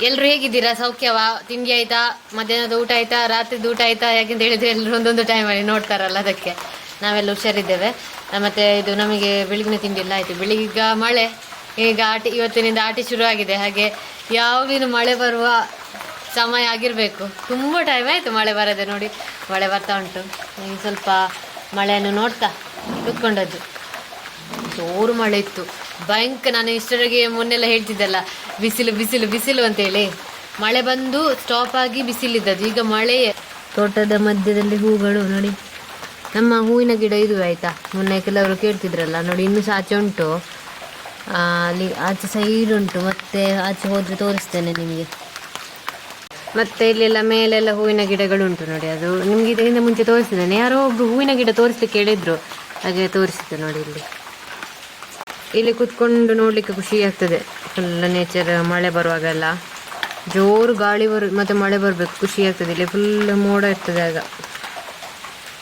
ಎಲ್ರು ಹೇಗಿದ್ದೀರಾ? ಸೌಖ್ಯವಾ? ತಿಂಡಿ ಆಯ್ತಾ? ಮಧ್ಯಾಹ್ನದ ಊಟ ಆಯ್ತಾ? ರಾತ್ರಿದ ಊಟ ಆಯ್ತಾ? ಯಾಕೆಂತ ಹೇಳಿದ್ರೆ ಎಲ್ಲರೂ ಒಂದೊಂದು ಟೈಮಲ್ಲಿ ನೋಡ್ತಾರಲ್ಲ, ಅದಕ್ಕೆ ನಾವೆಲ್ಲ ಹುಷಾರಿದ್ದೇವೆ. ಮತ್ತೆ ಇದು ನಮಗೆ ಬೆಳಗಿನ ತಿಂಡಿ ಎಲ್ಲ ಆಯಿತು. ಬೆಳಿಗ್ಗೆ ಮಳೆ, ಈಗ ಇವತ್ತಿನಿಂದ ಆಟಿ ಶುರುವಾಗಿದೆ. ಹಾಗೆ ಯಾವಿನ ಮಳೆ ಬರುವ ಸಮಯ ಆಗಿರಬೇಕು. ತುಂಬ ಟೈಮ್ ಆಯಿತು ಮಳೆ ಬರದೆ. ನೋಡಿ ಮಳೆ ಬರ್ತಾ ಉಂಟು. ಈಗ ಸ್ವಲ್ಪ ಮಳೆಯನ್ನು ನೋಡ್ತಾ ಕೂತ್ಕೊಂಡದ್ದು. ಜೋರು ಮಳೆ ಇತ್ತು, ಭಯಂಕರ. ನಾನು ಇಷ್ಟರವರೆಗೆ ಮೊನ್ನೆಲ್ಲ ಹೇಳ್ತಿದ್ದೆಲ್ಲ ಬಿಸಿಲು ಬಿಸಿಲು ಬಿಸಿಲು ಅಂತೇಳಿ. ಮಳೆ ಬಂದು ಸ್ಟಾಪ್ ಆಗಿ ಬಿಸಿಲಿದ್ದದ್ದು. ಈಗ ಮಳೆ. ತೋಟದ ಮಧ್ಯದಲ್ಲಿ ಹೂಗಳು ನೋಡಿ. ನಮ್ಮ ಹೂವಿನ ಗಿಡ ಇದು ಆಯಿತಾ, ಮೊನ್ನೆ ಕೆಲವರು ಕೇಳ್ತಿದ್ರಲ್ಲ ನೋಡಿ, ಇನ್ನೂ ಸಹ ಆಚೆ ಉಂಟು. ಅಲ್ಲಿ ಆಚೆ ಸೈಡ್ ಉಂಟು, ಮತ್ತೆ ಆಚೆ ಹೋದರೆ ತೋರಿಸ್ತೇನೆ ನಿಮಗೆ. ಮತ್ತೆ ಇಲ್ಲೆಲ್ಲ ಮೇಲೆಲ್ಲ ಹೂವಿನ ಗಿಡಗಳು ಉಂಟು ನೋಡಿ. ಅದು ನಿಮ್ಗೆ ಇದರಿಂದ ಮುಂಚೆ ತೋರಿಸಿದ್ದೇನೆ. ಯಾರೋ ಒಬ್ರು ಹೂವಿನ ಗಿಡ ತೋರಿಸ್ಲಿಕ್ಕೆ ಹೇಳಿದ್ರು, ಹಾಗೆ ತೋರಿಸಿದ್ದೆ ನೋಡಿ. ಇಲ್ಲಿ ಕುತ್ಕೊಂಡು ನೋಡ್ಲಿಕ್ಕೆ ಖುಷಿ ಆಗ್ತದೆ. Full nature. ಮಳೆ ಬರುವಾಗೆಲ್ಲ ಜೋರು ಗಾಳಿ ಮತ್ತೆ ಮಳೆ ಬರಬೇಕು, ಖುಷಿ ಆಗ್ತದೆ. ಇಲ್ಲಿ ಫುಲ್ ಮೋಡ ಇರ್ತದೆ ಆಗ.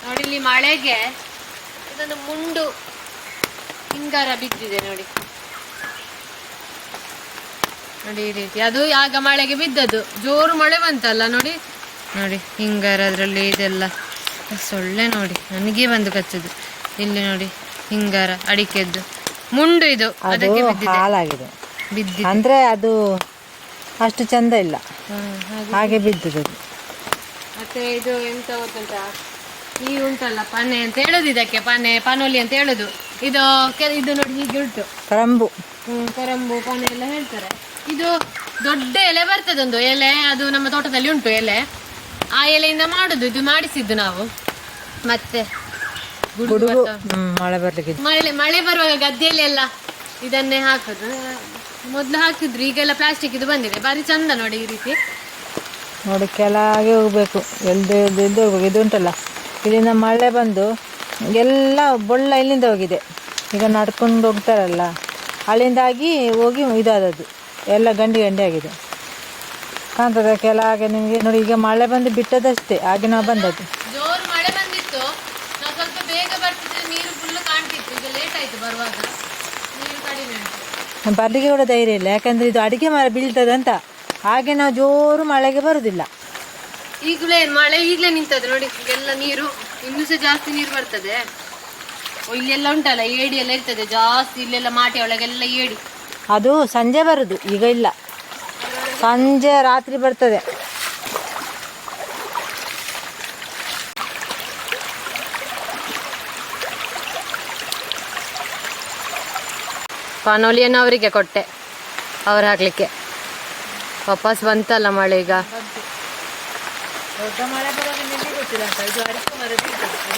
ನೋಡಿ ಇಲ್ಲಿ ಮಳೆಗೆ ಇದೊಂದು ಮುಂಡು ಹಿಂಗಾರ ಬಿದ್ದಿದೆ ನೋಡಿ. ನೋಡಿ ಈ ರೀತಿ ಅದು ಆಗ ಮಳೆಗೆ ಬಿದ್ದದ್ದು. ಜೋರು ಮಳೆ ಬಂತಲ್ಲ ನೋಡಿ. ನೋಡಿ ಹಿಂಗಾರ, ಅದರಲ್ಲಿ ಇದೆಲ್ಲ ಸೊಳ್ಳೆ ನೋಡಿ, ನನಗೆ ಬಂದು ಕಚ್ಚದು. ಇಲ್ಲಿ ನೋಡಿ ಹಿಂಗಾರ, ಅಡಿಕೆದ್ದು ಮುಂಡು ಇದು, ಅದಕ್ಕೆ ಹಾಳಾಗಿದೆ ಬಿದ್ದಿ. ಅಂದ್ರೆ ಅದು ಅಷ್ಟು ಚಂದ ಇಲ್ಲ, ಹಾಗೆ ಬಿದ್ದದು. ಮತ್ತೆ ಇದು ಎಂತ ಗೊತ್ತುಂಟ, ಈ ಉಂಟಲ್ಲ ಪನೆ ಅಂತ ಹೇಳುದು, ಇದಕ್ಕೆ ಪನೆ ಪನೋಲಿ ಅಂತ ಹೇಳುದು. ಇದು ಇದು ನೋಡಿ ಹೀಗೆ ಉಂಟು, ಕರಂಬು. ಕರಂಬು ಪನೆ ಎಲ್ಲ ಹೇಳ್ತಾರೆ. ಇದು ದೊಡ್ಡ ಎಲೆ ಬರ್ತದೆ, ಒಂದು ಎಲೆ, ಅದು ನಮ್ಮ ತೋಟದಲ್ಲಿ ಉಂಟು ಎಲೆ. ಆ ಎಲೆಯಿಂದ ಮಾಡುದು, ಇದು ಮಾಡಿಸಿದ್ದು ನಾವು. ಮತ್ತೆ ಮಳೆ ಬರ್ಲಿಕ್ಕೆ ಮಳೆ ಬರುವಾಗ ಗದ್ದೆಯಲ್ಲಿ ಎಲ್ಲ ಇದನ್ನೇ ಹಾಕುದು. ಮೊದ್ಲು ಹಾಕಿದ್ರು, ಈಗೆಲ್ಲ ಪ್ಲಾಸ್ಟಿಕ್ ಇದು ಬಂದಿದೆ. ಬಾರಿ ಚಂದ ನೋಡಿ ಈ ರೀತಿ. ನೋಡಿ ಕೆಳಗೆ ಹೋಗ್ಬೇಕು, ಎಲ್ದು ಹೋಗ್ಬೇಕು. ಇದು ಉಂಟಲ್ಲ, ಇಲ್ಲಿಂದ ಮಳೆ ಬಂದು ಎಲ್ಲ ಬೊಳ್ಳ ಇಲ್ಲಿಂದ ಹೋಗಿದೆ. ಈಗ ನಡ್ಕೊಂಡು ಹೋಗ್ತಾರಲ್ಲ, ಅಲ್ಲಿಂದಾಗಿ ಹೋಗಿ ಇದಾದದ್ದು ಎಲ್ಲ ಗಂಡಿ ಆಗಿದೆ ಕಾಣ್ತದೆ ಕೆಳಗೆ ನಿಮಗೆ. ನೋಡಿ ಈಗ ಮಳೆ ಬಂದು ಬಿಟ್ಟದಷ್ಟೇ, ಹಾಗೆ ನಾವು ಬಂದದ್ದು. ಜೋರು ಮಳೆ ಬಂದಿತ್ತು, ನಾವು ಸ್ವಲ್ಪ ಬೇಗ ಬರ್ತಿದ್ರೆ ನೀರು ಫುಲ್ ಕಾಣ್ತಿತ್ತು. ಈಗ ಲೇಟ್ ಆಯ್ತು ಬರುವಾಗ, ನೀರು ಕಡಿಮೆ ಉಂಟು. ಬರ್ಲಿಕ್ಕೆ ಕೂಡ ಧೈರ್ಯ ಇಲ್ಲ, ಯಾಕಂದ್ರೆ ಇದು ಅಡಿಕೆ ಮರ ಬೀಳ್ತದಂತ. ಹಾಗೆ ನಾವು ಜೋರು ಮಳೆಗೆ ಬರುದಿಲ್ಲ. ಈಗಲೇ ಮಳೆ ಈಗಲೇ ನಿಂತದ್ದು ನೋಡಿ. ಎಲ್ಲ ನೀರು ಇನ್ನೂ ಸಹ ಜಾಸ್ತಿ ನೀರು ಬರ್ತದೆ. ಇಲ್ಲೆಲ್ಲ ಉಂಟಲ್ಲ ಏಡಿ ಎಲ್ಲ ಇರ್ತದೆ ಜಾಸ್ತಿ. ಇಲ್ಲೆಲ್ಲ ಮಾಟಿ ಒಳಗೆಲ್ಲ ಏಡಿ. ಅದು ಸಂಜೆ ಬರುದು, ಈಗ ಇಲ್ಲ. ಸಂಜೆ ರಾತ್ರಿ ಬರ್ತದೆ. ಪಾನೋಲಿಯನ್ನು ಅವರಿಗೆ ಕೊಟ್ಟೆ, ಅವ್ರು ಹಾಕ್ಲಿಕ್ಕೆ. ವಾಪಸ್ ಬಂತಲ್ಲ ಮಳೆ ಈಗ.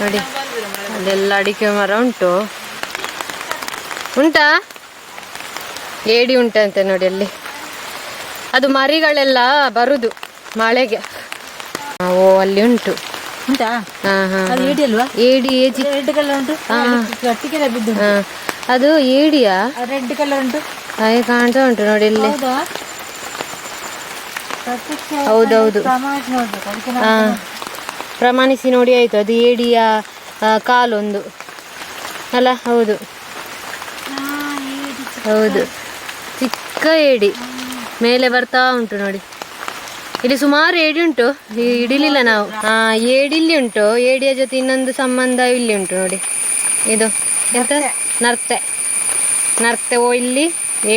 ನೋಡಿ ಅಲ್ಲೆಲ್ಲ ಅಡಿಕೆ ಮರ ಉಂಟು. ಉಂಟಾ ಏಡಿ ಉಂಟಂತೆ ನೋಡಿ ಅಲ್ಲಿ. ಅದು ಮರಿಗಳೆಲ್ಲ ಬರುದು ಮಳೆಗೆ. ಓ ಅಲ್ಲಿ ಉಂಟು. ಉಂಟಾ? ಏಡಿ ಅಲ್ವಾ? ಏಡಿ ರೆಡ್ ಕಲರ್ ಉಂಟು. ಅದು ಏಡಿಯಾ? ರೆಡ್ ಕಲರ್ ಉಂಟು, ಹಾಗೆ ಕಾಣ್ತಾ ಉಂಟು ನೋಡಿ ಇಲ್ಲಿ. ಹೌದೌದು, ಪ್ರಮಾಣಿಸಿ ನೋಡಿ ಆಯ್ತು. ಅದು ಏಡಿಯ ಕಾಲೊಂದು ಅಲ್ಲ? ಹೌದು ಹೌದು, ಚಿಕ್ಕ ಏಡಿ ಮೇಲೆ ಬರ್ತಾ ಉಂಟು ನೋಡಿ. ಇಲ್ಲಿ ಸುಮಾರು ಏಡಿ ಉಂಟು, ಹಿಡಿಲಿಲ್ಲ ನಾವು. ಏಡಿ ಇಲ್ಲಿ ಉಂಟು, ಏಡಿಯ ಜೊತೆ ಇನ್ನೊಂದು ಸಂಬಂಧ ಇಲ್ಲಿ ಉಂಟು ನೋಡಿ. ಇದು ಎಂತ ನರ್ತೆ ಓ ಇಲ್ಲಿ,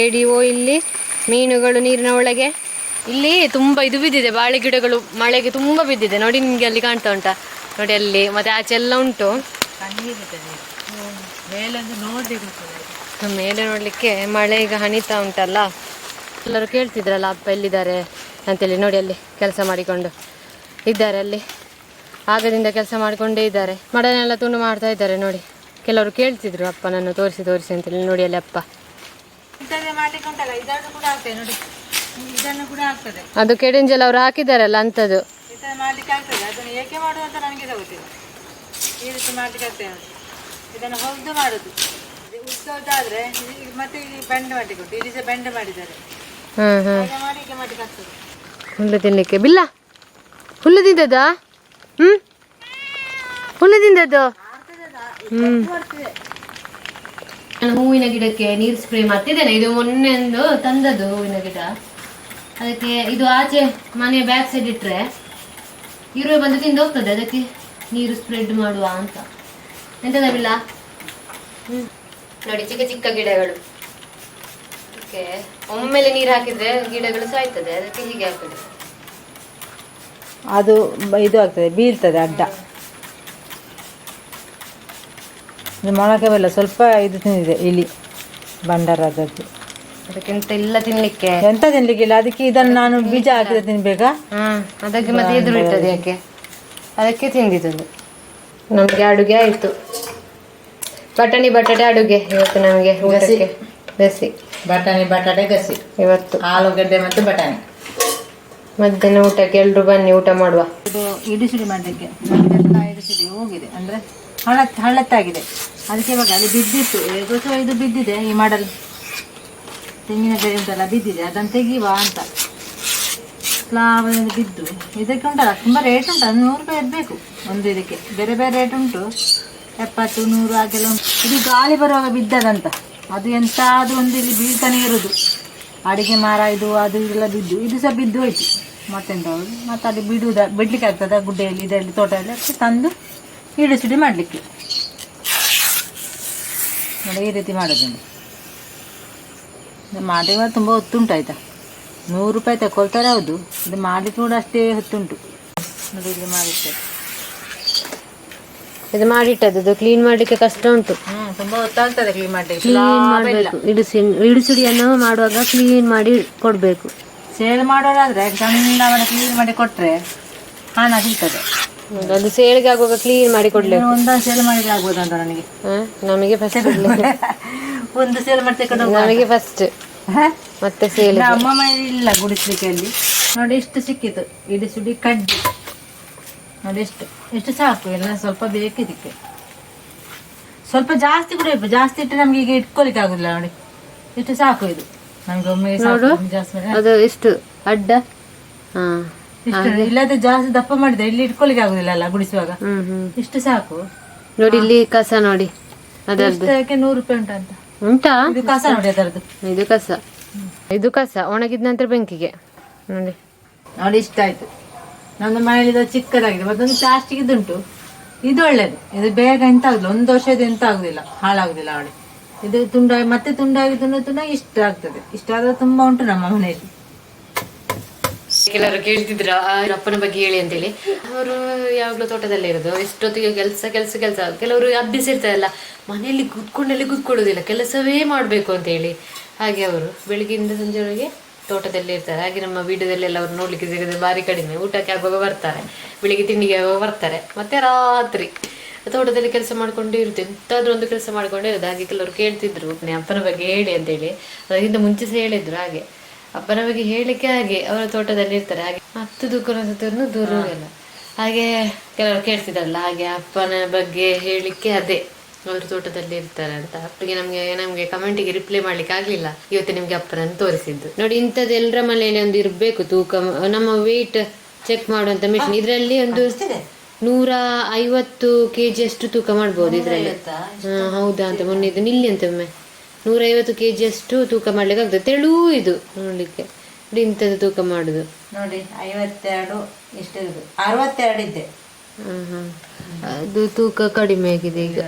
ಏಡಿ ಓ ಇಲ್ಲಿ, ಮೀನುಗಳು ನೀರಿನ ಒಳಗೆ. ಇಲ್ಲಿ ತುಂಬ ಇದು ಬಿದ್ದಿದೆ, ಬಾಳೆ ಗಿಡಗಳು ಮಳೆಗೆ ತುಂಬ ಬಿದ್ದಿದೆ ನೋಡಿ. ನಿಮಗೆ ಅಲ್ಲಿ ಕಾಣ್ತಾ ಉಂಟಾ ನೋಡಿ ಅಲ್ಲಿ. ಮತ್ತೆ ಆಚೆ ಎಲ್ಲ ಉಂಟು. ಮೇಲೆ ನೋಡ್ಲಿಕ್ಕೆ ಮಳೆ ಈಗ ಹನಿತಾ ಉಂಟಲ್ಲ. ಎಲ್ಲರೂ ಕೇಳ್ತಿದ್ರಲ್ಲ ಅಪ್ಪ ಎಲ್ಲಿದ್ದಾರೆ ಅಂತೇಳಿ. ನೋಡಿ ಅಲ್ಲಿ ಕೆಲಸ ಮಾಡಿಕೊಂಡು ಇದ್ದಾರೆ, ಅಲ್ಲಿ ಆಗದಿಂದ ಕೆಲಸ ಮಾಡಿಕೊಂಡೇ ಇದ್ದಾರೆ. ಮಡನೆಲ್ಲ ತುಂಡು ಮಾಡ್ತಾ ಇದ್ದಾರೆ ನೋಡಿ. ಕೆಲವರು ಕೇಳ್ತಿದ್ರು ಅಪ್ಪನನ್ನು ತೋರಿಸಿ ತೋರಿಸಿ ಅಂತೇಳಿ. ನೋಡಿ ಅಲ್ಲಿ ಅಪ್ಪ ಅದು ಕೆಡಿಂಜಲ್ ಅವರು ಹಾಕಿದಾರಲ್ಲ ಅಂತದ್ದು. ಇದನ್ನು ಹೊದ್ದು ಮಾಡುದು ಉದ್ದೋದಾದ್ರೆ ಮತ್ತೆ ಬೆಂಡ್ ಮಾಡಿ ಕೊಟ್ಟು ಇಲ್ಲಿ ಸಹ ಬೆಂಡ್ ಮಾಡಿದ್ದಾರೆ. ಹುಲ್ಲು ತಿನ್ಲಿಕ್ಕೆ ಬಿಲ್ಲ, ಹುಲ್ಲು ತಿಂದದ್ದಾ? ಹುಲ್ಲು ತಿಂದದ್ದು. ಹೂವಿನ ಗಿಡಕ್ಕೆ ನೀರು ಸ್ಪ್ರೇ ಮಾಡ್ತಿದ್ದೇನೆ. ಇದು ಮೊನ್ನೆ ಒಂದು ತಂದದ್ದು ಹೂವಿನ ಗಿಡ, ಅದಕ್ಕೆ ಇದು ಆಚೆ ಮನೆಯ ಬ್ಯಾಕ್ ಸೈಡ್ ಇಟ್ಟರೆ ಇರುವೆ ಬಂದು ತಿಂದು ಹೋಗ್ತದೆ, ಅದಕ್ಕೆ ನೀರು ಸ್ಪ್ರೆಡ್ ಮಾಡುವ ಅಂತ. ಎಂತದ ಬಿಲ್ಲ ನೋಡಿ, ಚಿಕ್ಕ ಚಿಕ್ಕ ಗಿಡಗಳು. ಅದಕ್ಕೆ ಒಮ್ಮೆಲೆ ನೀರು ಹಾಕಿದ್ರೆ ಗಿಡಗಳು ಸಾಯ್ತದೆ, ಅದಕ್ಕೆ ಹೀಗೆ ಹಾಕುದು. ಅದು ಇದು ಆಗ್ತದೆ, ಬೀಳ್ತದೆ ಅಡ್ಡ. ಮೊಳಕೆ ಬೆಲ್ಲ ಸ್ವಲ್ಪ ಇದು ತಿಂದಿದೆ, ಇಲಿ ಬಂಡಾರದದ್ದು. ಅದಕ್ಕೆಂತ ಇಲ್ಲ ತಿನ್ಲಿಕ್ಕೆ, ಎಂತ ತಿನ್ಲಿಕ್ಕಿಲ್ಲ. ಅದಕ್ಕೆ ಇದನ್ನು ನಾನು ಬೀಜ ಹಾಕಿದ ತಿನ್ಬೇಕಾ? ಅದಕ್ಕೆ ಮತ್ತೆ ಎದುರು ಇರ್ತದೆ ಯಾಕೆ, ಅದಕ್ಕೆ ತಿಂದಿದ್ದು. ನಮ್ಗೆ ಅಡುಗೆ ಆಯ್ತು, ಬಟಾಟೆ ಅಡುಗೆ ಇವತ್ತು ನಮಗೆ ಊಟಕ್ಕೆ. ಗಸಿ ಬಟಾಟೆ ಗಸಿ ಇವತ್ತು, ಆಲೂಗಡ್ಡೆ ಮತ್ತು ಬಟಾಣಿ. ಮಧ್ಯಾಹ್ನ ಊಟಕ್ಕೆ ಎಲ್ರು ಬನ್ನಿ, ಊಟ ಮಾಡುವ. ಇದು ಇಡಿಸುಡಿ ಮಾಡಲಿಕ್ಕೆ ಎಲ್ಲ ಇಡಿಸುಡಿ ಹೋಗಿದೆ, ಅಂದರೆ ಹಳ್ಳತ್ತಾಗಿದೆ. ಅದಕ್ಕೆ ಇವಾಗ ಅಲ್ಲಿ ಬಿದ್ದಿತ್ತು, ಗೊತ್ತು ಇದು ಬಿದ್ದಿದೆ. ಈ ಮಾಡಲ್ ತೆಂಗಿನ ಗರಿ ಉಂಟಲ್ಲ ಬಿದ್ದಿದೆ, ಅದನ್ನು ತೆಗಿಯುವ ಅಂತ. ಸ್ಲಾಬ್ ಬಿದ್ದು ಇದಕ್ಕೆ ಉಂಟಲ್ಲ ತುಂಬ ರೇಟ್ ಉಂಟು, ಅದು 100 ರೂಪಾಯಿ ಇರಬೇಕು ಒಂದು. ಇದಕ್ಕೆ ಬೇರೆ ಬೇರೆ ರೇಟ್ ಉಂಟು, 70, 100 ಹಾಗೆಲ್ಲ ಉಂಟು. ಇದು ಗಾಳಿ ಬರುವಾಗ ಬಿದ್ದದಂತ, ಅದು ಎಂತಾದ್ರೂ ಒಂದು ಇಲ್ಲಿ ಬೀಳ್ತಾನೆ ಇರೋದು. ಅಡಿಗೆ ಮರ ಇದು ಅದು ಇದೆಲ್ಲ ಬಿದ್ದು, ಇದು ಸಹ ಬಿದ್ದು ಹೋಯ್ತು. ಮತ್ತೆಂತ ಮತ್ತೆ ಅಲ್ಲಿ ಬಿಡ್ಲಿಕ್ಕೆ ಆಗ್ತದೆ ಗುಡ್ಡೆಯಲ್ಲಿ, ಇದರಲ್ಲಿ ತೋಟದಲ್ಲಿ ತಂದು ಇಡಿಸುಡಿ ಮಾಡಲಿಕ್ಕೆ. ನೋಡಿ ಈ ರೀತಿ ಮಾಡೋದು ಮಾಡಿರುವ ತುಂಬ ಹೊತ್ತುಂಟು ಆಯಿತಾ. 100 ರೂಪಾಯಿ ತಗೊಳ್ತಾರೆ, ಹೌದು. ಇದು ಮಾಡಲಿಕ್ಕೆ ಕೂಡ ಅಷ್ಟೇ ಹೊತ್ತುಂಟು. ನೋಡಿ ಇಲ್ಲಿ ಮಾಡಿರ್ತಾರೆ, ಇದು ಮಾಡಿಟ್ಟದ್ದು ಕ್ಲೀನ್ ಮಾಡ್ಲಿಕ್ಕೆ ಕಷ್ಟ ಉಂಟು. ತುಂಬ ಹೊತ್ತಾಗ್ತದೆ ಕ್ಲೀನ್ ಮಾಡಲಿಕ್ಕೆ. ಕ್ಲೀನ್ ಮಾಡಬೇಕು, ಇಡಿಸುಡಿಯನ್ನು ಮಾಡುವಾಗ ಕ್ಲೀನ್ ಮಾಡಿ ಕೊಡಬೇಕು. ಸೇಲ್ ಮಾಡೋರಾದ್ರೆ ಚಂದ ಕ್ಲೀನ್ ಮಾಡಿ ಕೊಟ್ಟರೆ ಹಣ ಸಿಗ್ತದೆ. ಅದು ಸೇಲ್ಗೆ ಆಗುವಾಗ ಕ್ಲೀನ್ ಮಾಡಿ ಕೊಡ್ಬೇಕು. ಒಂದೊಂದು ಸೇಲ್ ಮಾಡಿದ್ರೆ ಆಗ್ಬೋದಂತ ನನಗೆ. ನಮಗೆ ಫಸ್ಟ್ ಒಂದು ಸೇಲ್ ಮಾಡಿ ತಗೊಂಡು ನಮಗೆ ಫಸ್ಟ್, ಮತ್ತೆ ಸೇಲ್. ಅಮ್ಮ ಮನೇಲಿ ಇಲ್ಲ ಗುಡಿಸ್ಲಿಕ್ಕೆ. ಅಲ್ಲಿ ನೋಡಿ ಎಷ್ಟು ಸಿಕ್ಕಿತು ಇಡಿಸುಡಿ ಕಡ್ಡಿ. ನೋಡಿ ಎಷ್ಟು ಸಾಕು, ಎಲ್ಲ ಸ್ವಲ್ಪ ಬೇಕಿದ್ದಕ್ಕೆ. ಸ್ವಲ್ಪ ಜಾಸ್ತಿ ಕೂಡ ಇರ್ಬೋದು, ಜಾಸ್ತಿ ಇಟ್ಟರೆ ನಮ್ಗೆ ಈಗ ಇಟ್ಕೊಲಿಕ್ಕೆ ಆಗುದಿಲ್ಲ. ನೋಡಿ ಇಷ್ಟು ಸಾಕು ಇದು ನಮ್ಗೆ ಒಮ್ಮೆ ಜಾಸ್ತಿ. ಅದು ಎಷ್ಟು ಅಡ್ಡ ಇಲ್ಲದೆ ಜಾಸ್ತಿ ದಪ್ಪ ಮಾಡಿದ್ರೆ ಇಲ್ಲಿ ಇಟ್ಕೊಲಿಕ್ಕೆ ಆಗುದಿಲ್ಲ ಅಲ್ಲ ಗುಡಿಸುವಾಗ. ಇಷ್ಟು ಸಾಕು. ನೋಡಿ ಇಲ್ಲಿ ಕಸ ನೋಡಿ, ಅದಕ್ಕೆ 100 ರೂಪಾಯಿ ಉಂಟಾ? ಇದು ಕಸ ನೋಡಿ ಅದರದ್ದು. ಇದು ಕಸ ಒಣಗಿದ ನಂತರ ಬೆಂಕಿಗೆ. ನೋಡಿ ನೋಡಿ ಇಷ್ಟ ಆಯ್ತು. ನಮ್ದು ಮನೇಲಿ ಚಿಕ್ಕದಾಗಿದೆ, ಮತ್ತೊಂದು ಪ್ಲಾಸ್ಟಿಕ್ ಇದುಂಟು. ಇದು ಒಳ್ಳೇದು, ಇದು ಬೇಗ ಎಂತ ಆಗುದಿಲ್ಲ, 1 ವರ್ಷದ ಎಂತ ಆಗುದಿಲ್ಲ, ಹಾಳಾಗುದಿಲ್ಲ. ನೋಡಿ ಇದು ತುಂಡಾಗಿ ಮತ್ತೆ ತುಂಡಾಗಿ ತುಂಡಾಗಿ ಇಷ್ಟ ಆಗ್ತದೆ. ಇಷ್ಟ ಆದ್ರೆ ತುಂಬಾ ಉಂಟು ನಮ್ಮ ಮನೆಯಲ್ಲಿ. ಕೆಲವರು ಕೇಳ್ತಿದ್ರು ಅಪ್ಪನ ಬಗ್ಗೆ ಹೇಳಿ ಅಂತೇಳಿ. ಅವರು ಯಾವಾಗ್ಲೂ ತೋಟದಲ್ಲೇ ಇರೋದು, ಎಷ್ಟೊತ್ತಿಗೆ ಕೆಲಸ. ಕೆಲವರು ಅಭ್ಯಾಸ ಇರ್ತಾರಲ್ಲ, ಮನೆಯಲ್ಲಿ ಕೂತ್ಕೊಳ್ಳೋದಿಲ್ಲ, ಕೆಲಸವೇ ಮಾಡ್ಬೇಕು ಅಂತ ಹೇಳಿ. ಹಾಗೆ ಅವರು ಬೆಳಿಗ್ಗೆಯಿಂದ ಸಂಜೆವರೆಗೆ ತೋಟದಲ್ಲೇ ಇರ್ತಾರೆ. ಹಾಗೆ ನಮ್ಮ ವಿಡಿಯೋದಲ್ಲೆಲ್ಲ ಅವ್ರು ನೋಡ್ಲಿಕ್ಕೆ ಸಿಗೋದು ಬಾರಿ ಕಡಿಮೆ. ಊಟಕ್ಕೆ ಆಗುವಾಗ ಬರ್ತಾರೆ, ಬೆಳಿಗ್ಗೆ ತಿಂಡಿಗೆ ಆಗುವಾಗ ಬರ್ತಾರೆ, ಮತ್ತೆ ರಾತ್ರಿ ತೋಟದಲ್ಲಿ ಕೆಲಸ ಮಾಡ್ಕೊಂಡೇ ಇರುತ್ತೆ. ಎಂತಾದ್ರೂ ಒಂದು ಕೆಲಸ ಮಾಡ್ಕೊಂಡೇ ಇರೋದು. ಹಾಗೆ ಕೆಲವರು ಕೇಳ್ತಿದ್ರು ಅಪ್ಪನ ಬಗ್ಗೆ ಹೇಳಿ ಅಂತೇಳಿ. ಅದಕ್ಕಿಂತ ಮುಂಚೆ ಸಹ ಹೇಳಿದ್ರು ಹಾಗೆ ಅಪ್ಪನ ಬಗ್ಗೆ ಹೇಳಲಿಕ್ಕೆ. ಹಾಗೆ ಅವರ ತೋಟದಲ್ಲಿ ಇರ್ತಾರೆ, ಹಾಗೆ 10 ದೂರ ದೂರ ಇಲ್ಲ. ಹಾಗೆ ಕೆಲವರು ಕೇಳ್ತಿದ್ರಲ್ಲ, ಹಾಗೆ ಅಪ್ಪನ ಬಗ್ಗೆ ಹೇಳಲಿಕ್ಕೆ ಅದೇ ಅವರು ತೋಟದಲ್ಲಿ ಇರ್ತಾರೆ ಅಂತ. ಅಪ್ಪಗೆ ನಮ್ಗೆ ಕಮೆಂಟಿಗೆ ರಿಪ್ಲೈ ಮಾಡ್ಲಿಕ್ಕೆ ಆಗ್ಲಿಲ್ಲ. ಇವತ್ತು ನಿಮ್ಗೆ ಅಪ್ಪನನ್ನು ತೋರಿಸಿದ್ದು ನೋಡಿ. ಇಂಥದ್ದು ಎಲ್ಲರ ಮನೆಯಲ್ಲಿ ಒಂದು ಇರ್ಬೇಕು ತೂಕ. ನಮ್ಮ ವೆಯ್ಟ್ ಚೆಕ್ ಮಾಡುವಂತ ಮಿಷಿನ್. ಇದರಲ್ಲಿ ಒಂದು 150 kg ಅಷ್ಟು ತೂಕ ಮಾಡ್ಬೋದು ಇದರಲ್ಲಿ. ಹೌದಾ ಅಂತ ಮೊನ್ನೆ ಇದು ನಿಲ್ಲಿ ಅಂತ ಒಮ್ಮೆ 150 kg ಅಷ್ಟು ತೂಕ ಮಾಡ್ಲಿಕ್ಕೆ ಆಗ್ತದೆ. ತೆಳು ಇದು ನೋಡ್ಲಿಕ್ಕೆ. ಇಂಥದ್ದು ತೂಕ ಮಾಡುದು ನೋಡಿ. 52 ಎಷ್ಟು 62 ಇದ್ದೆ. ಅದು ತೂಕ ಕಡಿಮೆ ಆಗಿದೆ ಈಗ.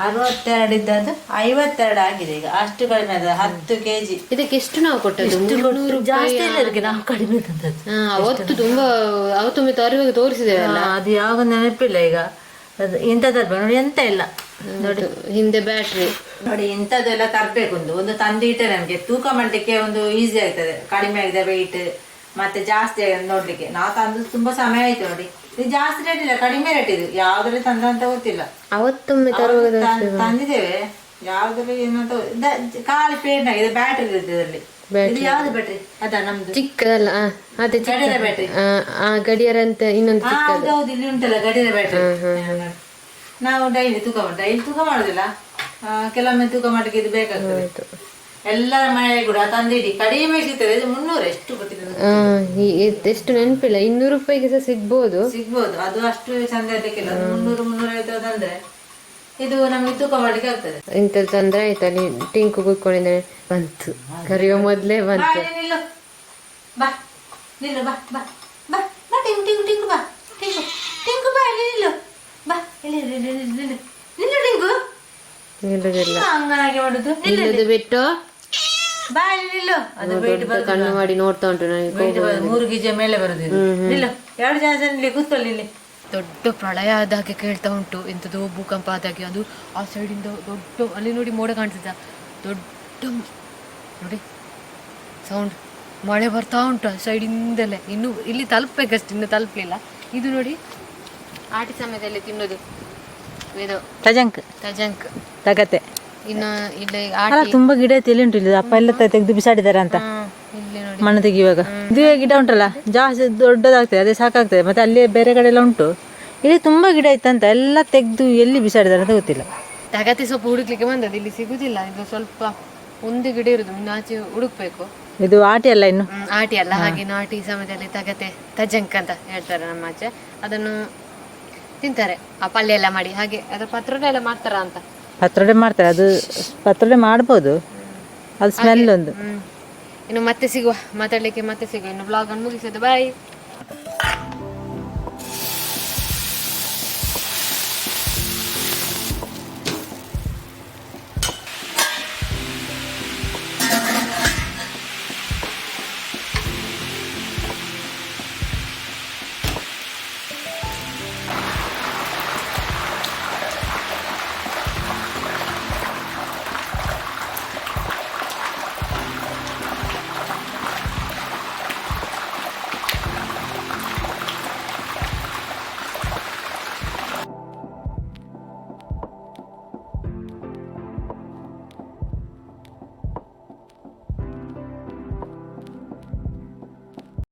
62 ಇದ್ದದ್ದು 52 ಆಗಿದೆ ಈಗ. ಅಷ್ಟು ಕಡಿಮೆ ಆದ 10 kg. ಇದಕ್ಕೆ ಎಷ್ಟು ನಾವು ಕೊಟ್ಟದ್ದು? 300 ಜಾಸ್ತಿ ಇಲ್ಲ ಇದಕ್ಕೆ, ನಾವು ಕಡಿಮೆ ತಂದದ್ದು. ಅವತ್ತು ತುಂಬಾ ಅವತ್ತೊಮ್ಮೆ ತರುವಾಗ ತೋರಿಸಿದೇವಲ್ಲ, ಅದು ಯಾವಾಗ ನೆನಪಿಲ್ಲ ಈಗ. ಇಂಥದ್ದು ನೋಡಿ, ಎಂತ ಇಲ್ಲ ನೋಡಿ. ಹಿಂದೆ ಬ್ಯಾಟ್ರಿ ನೋಡಿ, ಇಂಥದ್ದೆಲ್ಲ ತರ್ಬೇಕು. ಒಂದು ತಂದು ಇಟ್ಟರೆ ನಮ್ಗೆ ತೂಕ ಮಾಡ್ಲಿಕ್ಕೆ ಒಂದು ಈಸಿ ಆಗ್ತದೆ. ಕಡಿಮೆ ಆಗಿದೆ ವೆಯ್ಟ್, ಮತ್ತೆ ಜಾಸ್ತಿ ಆಗಿದೆ ನೋಡ್ಲಿಕ್ಕೆ. ನಾವು ತಂದು ತುಂಬಾ ಸಮಯ ಆಯ್ತು ನೋಡಿ. ಇದು ಜಾಸ್ತಿ ರೇಟ್ ಇಲ್ಲ, ಕಡಿಮೆ ರೇಟ್. ಇದು ಯಾವ್ದ್ರಲ್ಲಿ ತಂದಂತ ಗೊತ್ತಿಲ್ಲ. ಅವತ್ತೊಮ್ಮೆ ತರುವಾಗ ತಂದಿದ್ದೇವೆ. ಯಾವ್ದ್ರಲ್ಲಿ ಏನಂತ ಖಾಲಿ ಪೇಂಟ್ ಆಗಿದೆ, ಬ್ಯಾಟ್ರಿ ಇರುತ್ತೆ ಇದರಲ್ಲಿ. ಇದು ಯಾವ್ದು ಬ್ಯಾಟ್ರಿ? ಅದ ನಮ್ದು ಚಿಕ್ಕದಲ್ಲ, ಅದೇ ಗಡಿಯಾರ ಬ್ಯಾಟ್ರಿ. ಗಡಿಯಾರ ಅಂತ ಇನ್ನೊಂದು ಹೌದು, ಇಲ್ಲಿ ಉಂಟಲ್ಲ ಗಡಿಯಾರ ಬ್ಯಾಟ್ರಿ. ನಾವು ಡೈಲಿ ತೂಕ ಮಾಡುದಿಲ್ಲ, ಕೆಲವೊಮ್ಮೆ ತೂಕ ಮಾಡ್ಲಿಕ್ಕೆ ಇದು ಬೇಕಾಗ್ತದೆ. ಎಲ್ಲರ ಮನೆಯಲ್ಲಿ ಕೂಡ ತಂದಿಡಿ, ಕಡಿಮೆ ಸಿಗ್ತದೆ. ಇದು 300 ಎಷ್ಟು ಗೊತ್ತಿಲ್ಲ, ಎಷ್ಟು ನೆನಪಿಲ್ಲ. 200 ರೂಪಾಯಿಗೆ ಸಹ ಸಿಗ್ಬೋದು. ಅದು ಅಷ್ಟು ಚಂದ ಇರ್ಲಿಕ್ಕಿಲ್ಲ. 300, 350 ಅಂದ್ರೆ ಇದು ನಮ್ಗೆ ತೂಕ ಮಾಡ್ಲಿಕ್ಕೆ ಆಗ್ತದೆ. ಇಂಥದ್ದು ತಂದ್ರೆ ಆಯ್ತಾ. ಟಿಂಕು ಕೂತ್ಕೊಂಡಿದ್ರೆ ಬಂತು, ಕರಿಯೋ ಮೊದ್ಲೇ ಬಂತು. ಬಾ ನಿಲ್ಲು, ಬಾ ಬಾ ಬಾ ಬಾ, ಟಿಂಕು ಟಿಂಕು ಟಿಂಕು, ಬಾ ಟಿಂಕು ಟಿಂಕು, ಬಾ ಇಲ್ಲಿ ನಿಲ್ಲು, ಬಾ ಇಲ್ಲಿ ನಿಲ್ಲು ನಿಲ್ಲು ನಿಲ್ಲು ಟಿಂಕು. ನಿಲ್ಲುದಿಲ್ಲ, ಹಂಗನಾಗೆ ಮಾಡುದು, ನಿಲ್ಲುದು ಬಿಟ್ಟು ಬಾ ಇಲ್ಲಿ ನಿಲ್ಲು. ಅದು ವೆಯ್ಟ್ ಬರುತ್ತೆ, ಕಣ್ಣು ಮಾಡಿ ನೋಡ್ತಾ ಉಂಟು ನನಗೆ. 3 ಕೆಜಿ ಮೇಲೆ ಬರುದು. ನಿಲ್ಲು, 2 ಜನ ಇಲ್ಲಿ ಕೂತ್ಕೊಳ್ಳಿ ಇಲ್ಲಿ. ದೊಡ್ಡ ಪ್ರಳಯ ಆದಾಗೆ ಕೇಳ್ತಾ ಉಂಟು, ಎಂಥದೋ ಭೂಕಂಪ ಆದಾಗೆ. ಅದು ಆ ಸೈಡಿಂದ ದೊಡ್ಡ, ಅಲ್ಲಿ ನೋಡಿ ಮೋಡ ಕಾಣ್ತಿದ್ದ, ದೊಡ್ಡ ನೋಡಿ ಸೌಂಡ್, ಮಳೆ ಬರ್ತಾ ಉಂಟು ಆ ಸೈಡಿಂದಲೇ. ಇನ್ನು ಇಲ್ಲಿ ತಲುಪಬೇಕಷ್ಟು, ಇನ್ನು ತಲುಪಲಿಲ್ಲ. ಇದು ನೋಡಿ ಆಟಿ ಸಮಯದಲ್ಲಿ ತಿನ್ನೋದು ಇದು ತಜಂಕ್ ತಗತೆ. ಇನ್ನು ಇಲ್ಲಿ ತುಂಬಾ ಗಿಡ ಎಲ್ಲಿ ಉಂಟು ಇಲ್ಲಿ, ಅಪ್ಪ ಎಲ್ಲ ತೆಗೆದು ಬಿಸಾಡಿದಾರೆ ಅಂತ ಇಲ್ಲಿ ನೋಡಿ ಮಣ್ಣು ತೆಗಿಯುವಾಗ. ಇದುವೇ ಗಿಡ ಉಂಟಲ್ಲ ಜಾಸ್ತಿ ದೊಡ್ಡದಾಗ್ತದೆ, ಅದೇ ಸಾಕಾಗ್ತದೆ. ಮತ್ತೆ ಅಲ್ಲಿ ಬೇರೆ ಕಡೆ ಎಲ್ಲ ಉಂಟು, ಇಲ್ಲಿ ತುಂಬಾ ಗಿಡ ಇತ್ತಂತ ಎಲ್ಲ ತೆಗೆದು ಎಲ್ಲಿ ಬಿಸಾಡಿದಾರೆ ಅಂತ ಗೊತ್ತಿಲ್ಲ. ತಗತಿ ಸೊಪ್ಪು ಹುಡುಕ್ಲಿಕ್ಕೆ ಬಂದದ್ದು, ಇಲ್ಲಿ ಸಿಗುದಿಲ್ಲ. ಇದು ಸ್ವಲ್ಪ ಒಂದು ಗಿಡ ಇರುದು, ಇನ್ನು ಆಚೆ ಹುಡುಕ್ಬೇಕು. ಇದು ಆಟಿ ಅಲ್ಲ, ಇನ್ನು ಆಟಿ ಅಲ್ಲ. ಹಾಗೆ ಆಟಿ ಸಮಯದಲ್ಲಿ ತಗತೆ, ತಜಂಕ್ ಅಂತ ಹೇಳ್ತಾರೆ ನಮ್ಮ ಆಚೆ. ಅದನ್ನು ತಿಂತಾರೆ, ಆ ಪಲ್ಯ ಎಲ್ಲ ಮಾಡಿ. ಹಾಗೆ ಅದ್ರ ಪತ್ರೊಡೆ ಎಲ್ಲ ಮಾಡ್ತಾರ ಅಂತ. ಪತ್ರೊಡೆ ಮಾಡ್ತಾರೆ, ಅದು ಪತ್ರೊಡೆ ಮಾಡ್ಬೋದು, ಅದು ಸ್ಮೆಲ್ ಒಂದು. ಇನ್ನು ಮತ್ತೆ ಸಿಗುವ, ಮಾತಾಡ್ಲಿಕ್ಕೆ ಮತ್ತೆ ಸಿಗುವ. ಇನ್ನು ಬ್ಲಾಗ್ ಅನ್ನು ಮುಗಿಸೋದು. ಬಾಯ್.